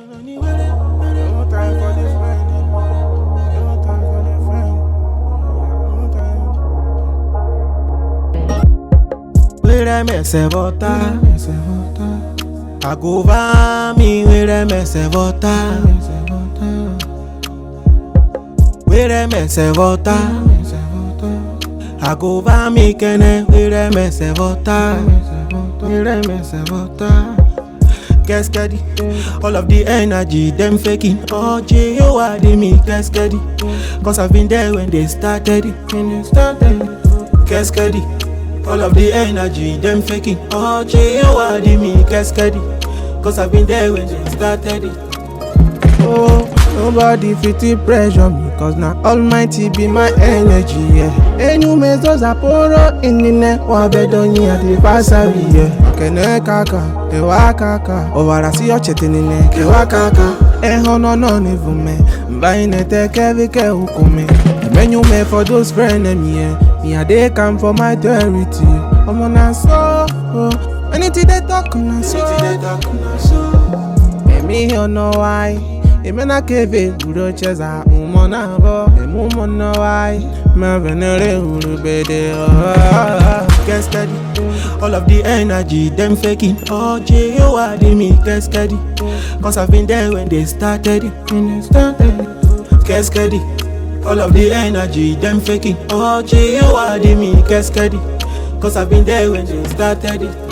With a mess of water, I go over me with a mess of water. With a mess of water, I go over me kene with a mess of water. With a mess of water. KESKEDI, all of the energy, them faking. Oh, J.O.I. they me KESKEDI, cause I've been there when they started it. KESKEDI, all of the energy, them faking. Oh, J.O.I. they me KESKEDI, cause I've been there when they started it. Oh, nobody fit to pressure me, cause now Almighty be my energy, yeah. Enu mezo zaporo inine wa bedoni ati pasari, yeah. Kene kaka, ewa kaka, owara si ochetinine, ewa kaka. Ehono no nivume, mbaine teke vike ukume. Menu me for those friends, yeah. Me a they come for my territory. I'm on a so, anything they talk on so. Me you know why. Emena keve uro cheza umona bo emumona why me venere uru bede. KESKEDI, all of the energy, them faking. Oh, J.O.I. they me KESKEDI, cause I've been there when they started it. KESKEDI, all of the energy, them faking. Oh, J.O.I. they me KESKEDI, cause I've been there when they started it.